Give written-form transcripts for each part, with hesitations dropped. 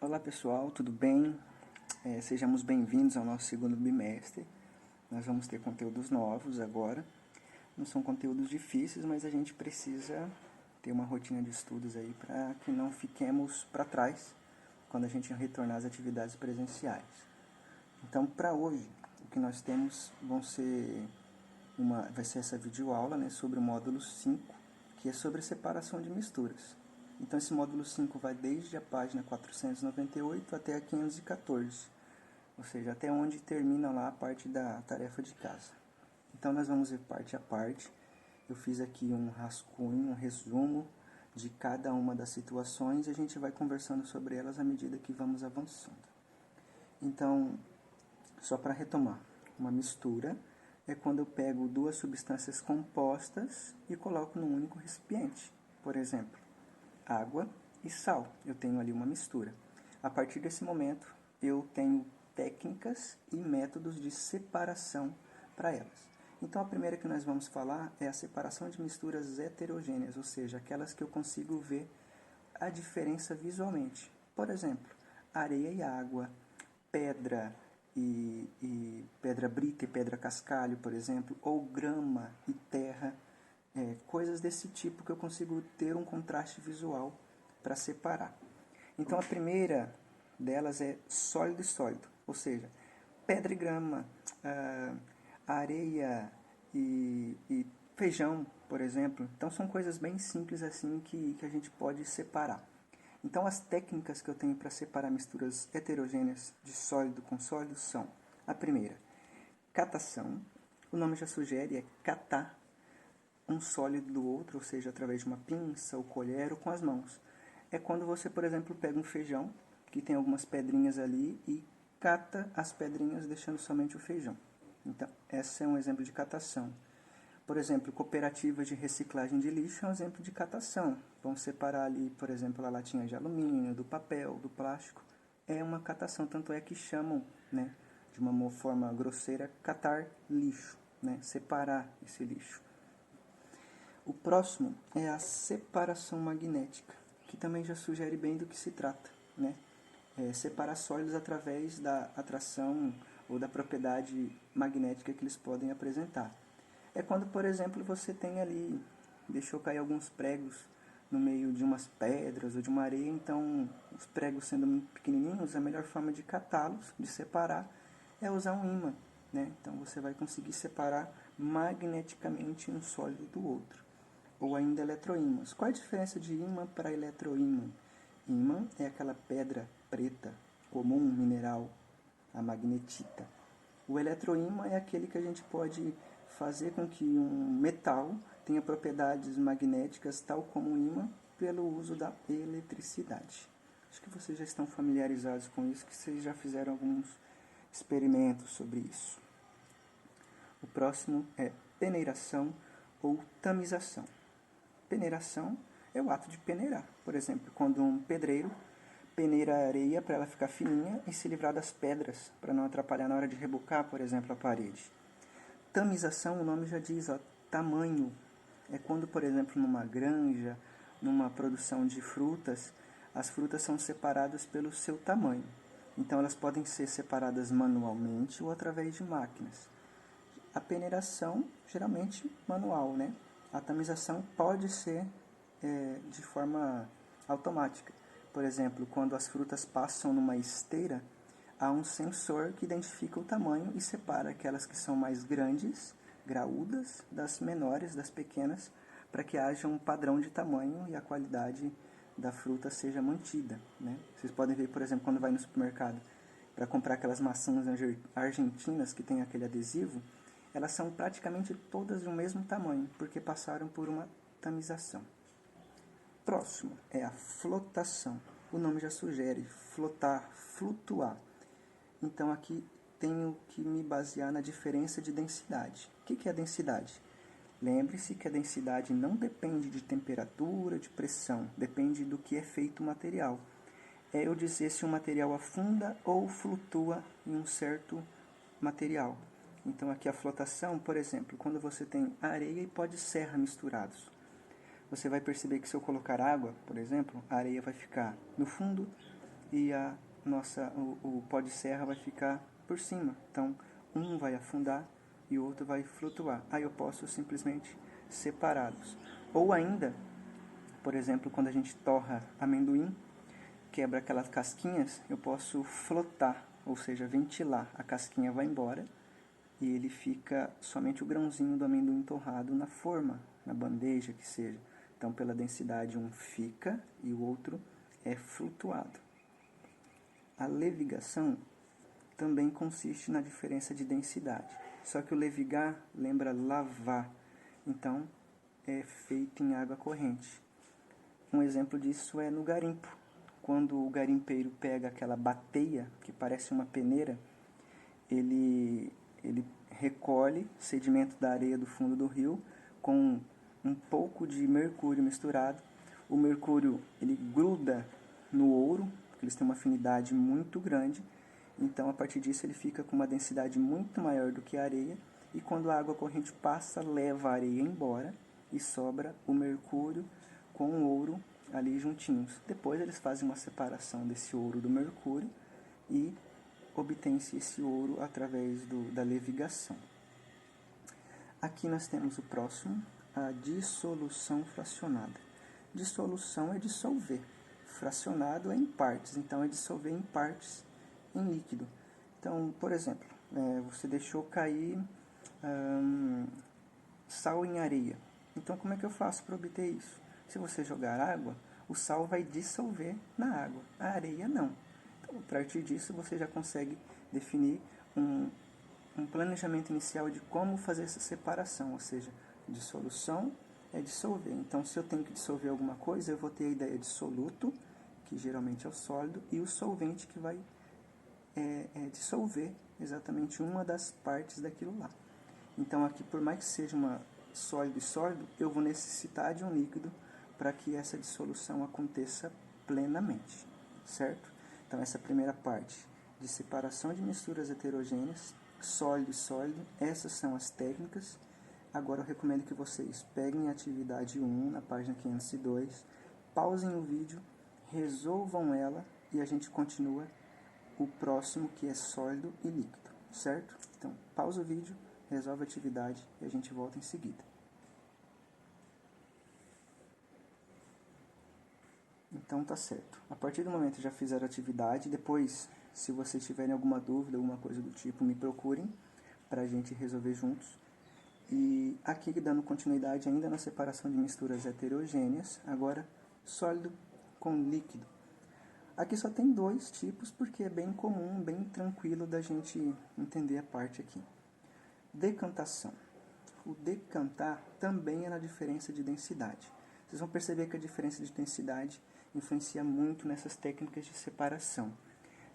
Olá pessoal, tudo bem? Sejamos bem-vindos ao nosso segundo bimestre. Nós vamos ter conteúdos novos agora. Não são conteúdos difíceis, mas a gente precisa ter uma rotina de estudos aí para que não fiquemos para trás quando a gente retornar às atividades presenciais. Então, para hoje, o que nós temos vai ser essa videoaula, né, sobre o módulo 5, que é sobre separação de misturas. Então, esse módulo 5 vai desde a página 498 até a 514, ou seja, até onde termina lá a parte da tarefa de casa. Então, nós vamos ver parte a parte. Eu fiz aqui um rascunho, um resumo de cada uma das situações e a gente vai conversando sobre elas à medida que vamos avançando. Então, só para retomar, uma mistura é quando eu pego duas substâncias compostas e coloco num único recipiente. Por exemplo, água e sal. Eu tenho ali uma mistura. A partir desse momento, eu tenho técnicas e métodos de separação para elas. Então, a primeira que nós vamos falar é a separação de misturas heterogêneas, ou seja, aquelas que eu consigo ver a diferença visualmente. Por exemplo, areia e água, pedra e pedra brita e pedra cascalho, por exemplo, ou grama e terra. Coisas desse tipo que eu consigo ter um contraste visual para separar. Então, a primeira delas é sólido e sólido, ou seja, pedra e grama, areia e feijão, por exemplo. Então, são coisas bem simples assim que a gente pode separar. Então, as técnicas que eu tenho para separar misturas heterogêneas de sólido com sólido são: a primeira, catação. O nome já sugere, é catar um sólido do outro, ou seja, através de uma pinça ou colher ou com as mãos. É quando você, por exemplo, pega um feijão, que tem algumas pedrinhas ali, e cata as pedrinhas, deixando somente o feijão. Então, esse é um exemplo de catação. Por exemplo, cooperativas de reciclagem de lixo é um exemplo de catação. Vão separar ali, por exemplo, a latinha de alumínio, do papel, do plástico. É uma catação, tanto é que chamam, né, de uma forma grosseira, catar lixo, né, separar esse lixo. O próximo é a separação magnética, que também já sugere bem do que se trata, né? Separar sólidos através da atração ou da propriedade magnética que eles podem apresentar. É quando, por exemplo, você tem ali, deixou cair alguns pregos no meio de umas pedras ou de uma areia, então os pregos sendo muito pequenininhos, a melhor forma de catá-los, de separar, é usar um ímã, né? Então você vai conseguir separar magneticamente um sólido do outro. Ou ainda eletroímãs. Qual a diferença de ímã para eletroímã? Ímã é aquela pedra preta, comum, mineral, a magnetita. O eletroímã é aquele que a gente pode fazer com que um metal tenha propriedades magnéticas tal como o ímã pelo uso da eletricidade. Acho que vocês já estão familiarizados com isso, que vocês já fizeram alguns experimentos sobre isso. O próximo é peneiração ou tamização. Peneiração é o ato de peneirar. Por exemplo, quando um pedreiro peneira a areia para ela ficar fininha e se livrar das pedras, para não atrapalhar na hora de rebocar, por exemplo, a parede. Tamização, o nome já diz, tamanho. É quando, por exemplo, numa granja, numa produção de frutas, as frutas são separadas pelo seu tamanho. Então, elas podem ser separadas manualmente ou através de máquinas. A peneiração, geralmente, manual, né? A tamização pode ser de forma automática. Por exemplo, quando as frutas passam numa esteira, há um sensor que identifica o tamanho e separa aquelas que são mais grandes, graúdas, das menores, das pequenas, para que haja um padrão de tamanho e a qualidade da fruta seja mantida, né? Vocês podem ver, por exemplo, quando vai no supermercado para comprar aquelas maçãs argentinas que tem aquele adesivo, elas são praticamente todas do mesmo tamanho, porque passaram por uma tamização. Próximo é a flotação. O nome já sugere flotar, flutuar. Então aqui tenho que me basear na diferença de densidade. O que é a densidade? Lembre-se que a densidade não depende de temperatura, de pressão, depende do que é feito o material. É eu dizer se um material afunda ou flutua em um certo material. Então aqui a flotação, por exemplo, quando você tem areia e pó de serra misturados. Você vai perceber que se eu colocar água, por exemplo, a areia vai ficar no fundo e o pó de serra vai ficar por cima. Então, um vai afundar e o outro vai flutuar. Aí eu posso simplesmente separá-los. Ou ainda, por exemplo, quando a gente torra amendoim, quebra aquelas casquinhas, eu posso flotar, ou seja, ventilar. A casquinha vai embora e ele fica somente o grãozinho do amendoim torrado na forma, na bandeja que seja. Então, pela densidade, um fica e o outro é flutuado. A levigação também consiste na diferença de densidade. Só que o levigar lembra lavar, então é feito em água corrente. Um exemplo disso é no garimpo. Quando o garimpeiro pega aquela bateia, que parece uma peneira, ele recolhe sedimento da areia do fundo do rio com um pouco de mercúrio misturado. O mercúrio ele gruda no ouro, porque eles têm uma afinidade muito grande. Então, a partir disso, ele fica com uma densidade muito maior do que a areia. E quando a água corrente passa, leva a areia embora e sobra o mercúrio com o ouro ali juntinhos. Depois, eles fazem uma separação desse ouro do mercúrio e obtém-se esse ouro através da levigação. Aqui nós temos o próximo, a dissolução fracionada. Dissolução é dissolver. Fracionado é em partes, então é dissolver em partes em líquido. Então, por exemplo, você deixou cair sal em areia. Então, como é que eu faço para obter isso? Se você jogar água, o sal vai dissolver na água, a areia não. Então, a partir disso, você já consegue definir um planejamento inicial de como fazer essa separação, ou seja, dissolução é dissolver. Então, se eu tenho que dissolver alguma coisa, eu vou ter a ideia de soluto, que geralmente é o sólido, e o solvente, que vai dissolver exatamente uma das partes daquilo lá. Então, aqui, por mais que seja uma sólido e sólido, eu vou necessitar de um líquido para que essa dissolução aconteça plenamente, certo? Então, essa primeira parte de separação de misturas heterogêneas, sólido e sólido, essas são as técnicas. Agora eu recomendo que vocês peguem a atividade 1 na página 502, pausem o vídeo, resolvam ela e a gente continua o próximo, que é sólido e líquido, certo? Então, pausa o vídeo, resolve a atividade e a gente volta em seguida. Então tá certo. A partir do momento que já fizeram a atividade, depois, se vocês tiverem alguma dúvida, alguma coisa do tipo, me procurem para a gente resolver juntos. E aqui dando continuidade ainda na separação de misturas heterogêneas, agora sólido com líquido. Aqui só tem dois tipos, porque é bem comum, bem tranquilo da gente entender a parte aqui. Decantação. O decantar também é na diferença de densidade. Vocês vão perceber que a diferença de densidade influencia muito nessas técnicas de separação.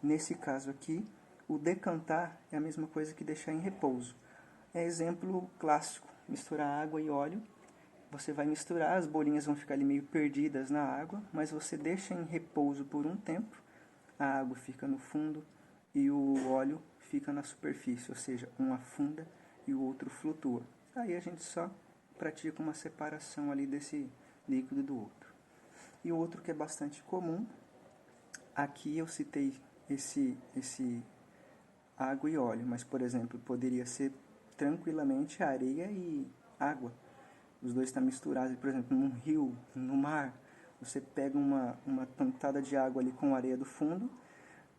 Nesse caso aqui, o decantar é a mesma coisa que deixar em repouso. É exemplo clássico, misturar água e óleo. Você vai misturar, as bolinhas vão ficar ali meio perdidas na água, mas você deixa em repouso por um tempo, a água fica no fundo e o óleo fica na superfície, ou seja, um afunda e o outro flutua. Aí a gente só pratica uma separação ali desse líquido do outro. E o outro que é bastante comum, aqui eu citei esse água e óleo, mas, por exemplo, poderia ser tranquilamente areia e água. Os dois estão misturados, por exemplo, num rio, no mar. Você pega uma pantada de água ali com areia do fundo,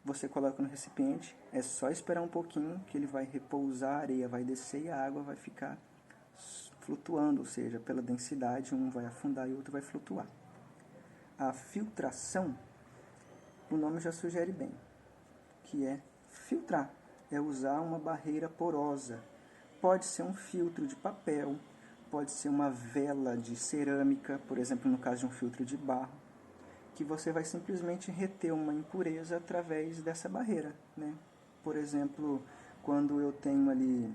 você coloca no recipiente, é só esperar um pouquinho que ele vai repousar, a areia vai descer e a água vai ficar flutuando, ou seja, pela densidade, um vai afundar e o outro vai flutuar. A filtração, o nome já sugere bem, que é filtrar, é usar uma barreira porosa. Pode ser um filtro de papel, pode ser uma vela de cerâmica, por exemplo, no caso de um filtro de barro, que você vai simplesmente reter uma impureza através dessa barreira, né? Por exemplo, quando eu tenho ali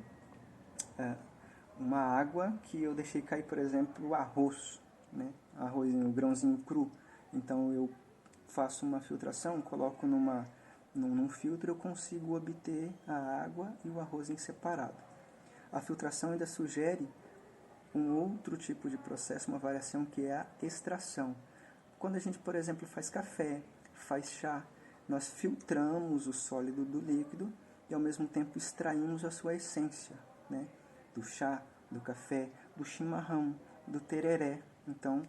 uma água que eu deixei cair, por exemplo, o arroz, né? Arrozinho, o grãozinho cru. Então eu faço uma filtração, coloco num filtro, eu consigo obter a água e o arroz em separado. A filtração ainda sugere um outro tipo de processo, uma variação, que é a extração. Quando a gente, por exemplo, faz café, faz chá, nós filtramos o sólido do líquido e ao mesmo tempo extraímos a sua essência, né? Do chá, do café, do chimarrão, do tereré. Então,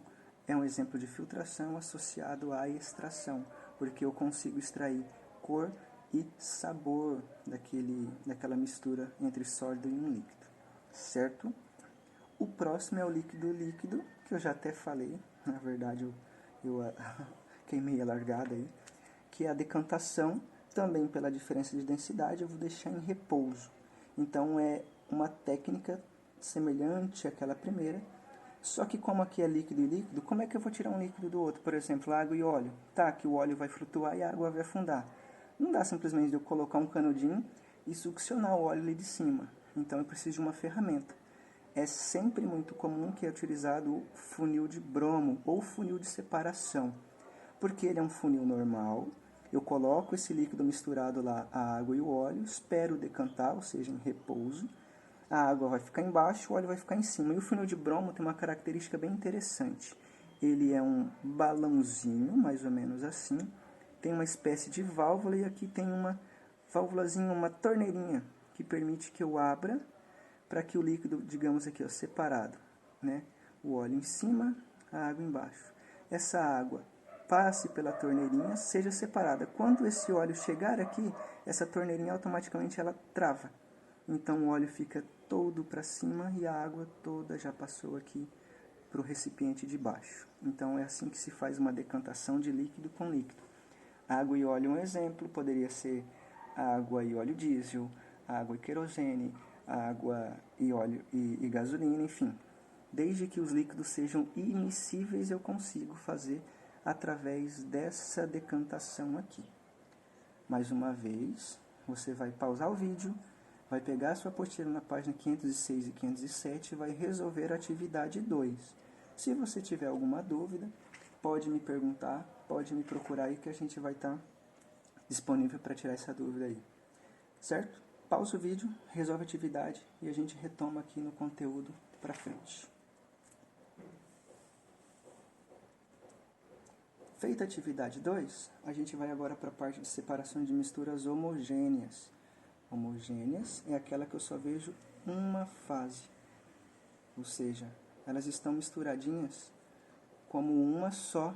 é um exemplo de filtração associado à extração, porque eu consigo extrair cor e sabor daquela mistura entre sólido e um líquido, certo? O próximo é o líquido-líquido, que eu já até falei, na verdade eu queimei a largada aí, que é a decantação, também pela diferença de densidade, eu vou deixar em repouso. Então é uma técnica semelhante àquela primeira, só que como aqui é líquido e líquido, como é que eu vou tirar um líquido do outro? Por exemplo, água e óleo. Tá, que o óleo vai flutuar e a água vai afundar. Não dá simplesmente eu colocar um canudinho e succionar o óleo ali de cima. Então eu preciso de uma ferramenta. É sempre muito comum que é utilizado o funil de bromo ou funil de separação, porque ele é um funil normal. Eu coloco esse líquido misturado lá, a água e o óleo, espero decantar, ou seja, em repouso. A água vai ficar embaixo, o óleo vai ficar em cima. E o funil de bromo tem uma característica bem interessante. Ele é um balãozinho, mais ou menos assim, tem uma espécie de válvula e aqui tem uma válvulazinha, uma torneirinha, que permite que eu abra para que o líquido, digamos aqui, ó, separado, né? O óleo em cima, a água embaixo. Essa água passe pela torneirinha, seja separada. Quando esse óleo chegar aqui, essa torneirinha automaticamente ela trava. Então o óleo fica todo para cima e a água toda já passou aqui para o recipiente de baixo. Então é assim que se faz uma decantação de líquido com líquido. Água e óleo é um exemplo, poderia ser água e óleo diesel, água e querosene, água e óleo e gasolina, enfim. Desde que os líquidos sejam immiscíveis, eu consigo fazer através dessa decantação aqui. Mais uma vez, você vai pausar o vídeo, vai pegar a sua apostila na página 506 e 507 e vai resolver a atividade 2. Se você tiver alguma dúvida, pode me perguntar, pode me procurar aí que a gente vai estar disponível para tirar essa dúvida aí. Certo? Pausa o vídeo, resolve a atividade e a gente retoma aqui no conteúdo para frente. Feita a atividade 2, a gente vai agora para a parte de separação de misturas homogêneas. Homogêneas é aquela que eu só vejo uma fase, ou seja, elas estão misturadinhas como uma só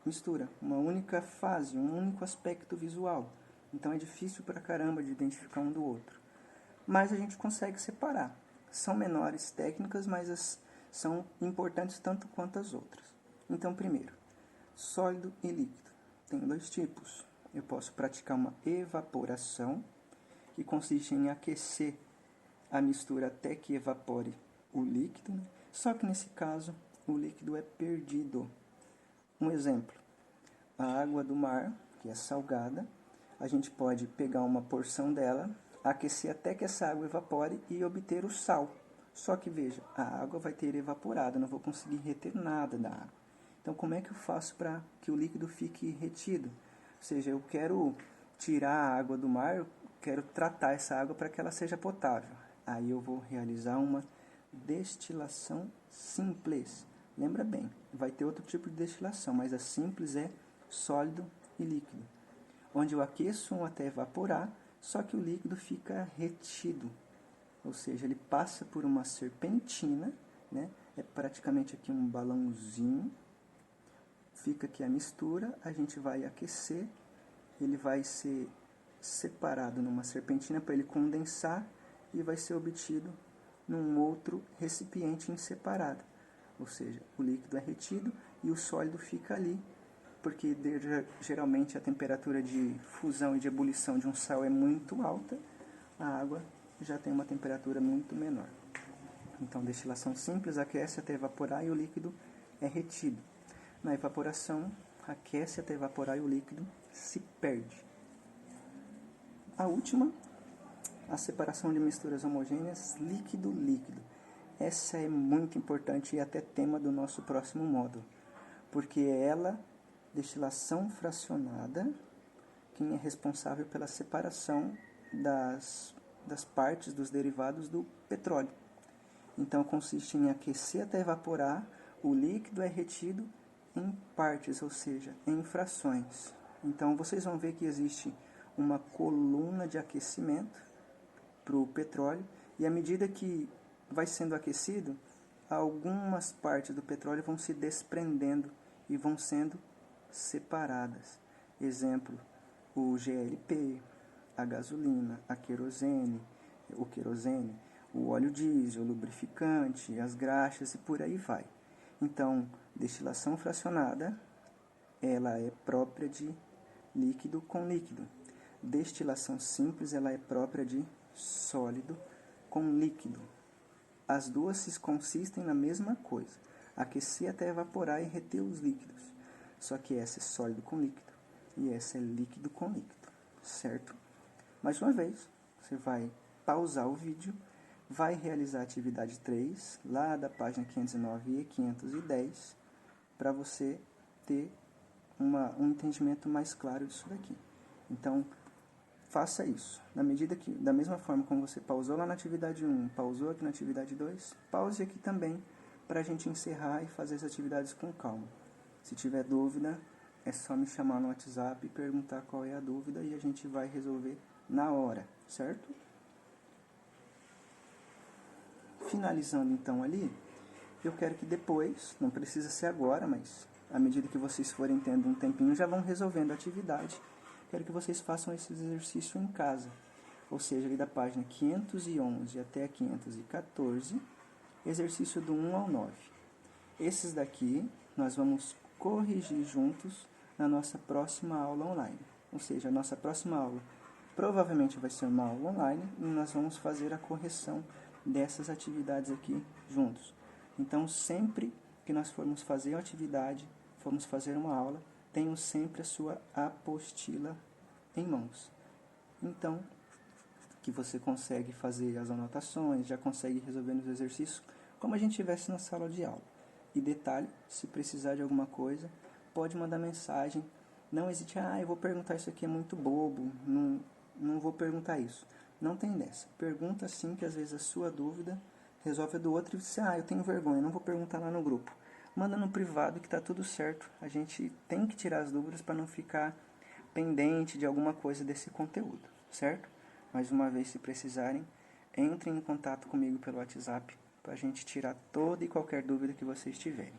mistura, uma única fase, um único aspecto visual. Então é difícil pra caramba de identificar um do outro. Mas a gente consegue separar. São menores técnicas, mas são importantes tanto quanto as outras. Então, primeiro, sólido e líquido. Tem dois tipos. Eu posso praticar uma evaporação, que consiste em aquecer a mistura até que evapore o líquido, né? Só que nesse caso, o líquido é perdido. Um exemplo, a água do mar, que é salgada, a gente pode pegar uma porção dela, aquecer até que essa água evapore e obter o sal. Só que veja, a água vai ter evaporado, eu não vou conseguir reter nada da água. Então como é que eu faço para que o líquido fique retido? Ou seja, eu quero tirar a água do mar, eu quero tratar essa água para que ela seja potável. Aí eu vou realizar uma destilação simples. Lembra bem, vai ter outro tipo de destilação, mas a simples é sólido e líquido, onde eu aqueço até evaporar, só que o líquido fica retido, ou seja, ele passa por uma serpentina, né? É praticamente aqui um balãozinho, fica aqui a mistura, a gente vai aquecer, ele vai ser separado numa serpentina para ele condensar e vai ser obtido num outro recipiente em separado. Ou seja, o líquido é retido e o sólido fica ali, porque geralmente a temperatura de fusão e de ebulição de um sal é muito alta, a água já tem uma temperatura muito menor. Então, destilação simples, aquece até evaporar e o líquido é retido. Na evaporação, aquece até evaporar e o líquido se perde. A última, a separação de misturas homogêneas líquido-líquido. Essa é muito importante e até tema do nosso próximo módulo, porque é ela, destilação fracionada, quem é responsável pela separação das partes dos derivados do petróleo. Então consiste em aquecer até evaporar, o líquido é retido em partes, ou seja, em frações. Então, vocês vão ver que existe uma coluna de aquecimento para o petróleo, e à medida que vai sendo aquecido, algumas partes do petróleo vão se desprendendo e vão sendo separadas. Exemplo, o GLP, a gasolina, a querosene, o óleo diesel, o lubrificante, as graxas e por aí vai. Então, destilação fracionada, ela é própria de líquido com líquido. Destilação simples, ela é própria de sólido com líquido. As duas se consistem na mesma coisa, aquecer até evaporar e reter os líquidos. Só que essa é sólido com líquido e essa é líquido com líquido, certo? Mais uma vez, você vai pausar o vídeo, vai realizar a atividade 3, lá da página 509 e 510, para você ter um entendimento mais claro disso daqui. Então, faça isso. Da mesma forma como você pausou lá na atividade 1, pausou aqui na atividade 2, pause aqui também para a gente encerrar e fazer as atividades com calma. Se tiver dúvida, é só me chamar no WhatsApp e perguntar qual é a dúvida e a gente vai resolver na hora, certo? Finalizando então ali, eu quero que depois, não precisa ser agora, mas à medida que vocês forem tendo um tempinho, já vão resolvendo a atividade. Quero que vocês façam esse exercício em casa, ou seja, ali da página 511 até a 514, exercício do 1 ao 9. Esses daqui nós vamos corrigir juntos na nossa próxima aula online. Ou seja, a nossa próxima aula provavelmente vai ser uma aula online e nós vamos fazer a correção dessas atividades aqui juntos. Então, sempre que nós formos fazer uma atividade, formos fazer uma aula, tenham sempre a sua apostila em mãos. Então, que você consegue fazer as anotações, já consegue resolver os exercícios, como a gente estivesse na sala de aula. E detalhe, se precisar de alguma coisa, pode mandar mensagem. Não hesite, eu vou perguntar isso aqui, é muito bobo, não vou perguntar isso. Não tem dessa. Pergunta sim, que às vezes a sua dúvida resolve a do outro e você, eu tenho vergonha, não vou perguntar lá no grupo. Manda no privado que está tudo certo. A gente tem que tirar as dúvidas para não ficar pendente de alguma coisa desse conteúdo, certo? Mais uma vez, se precisarem, entrem em contato comigo pelo WhatsApp para a gente tirar toda e qualquer dúvida que vocês tiverem.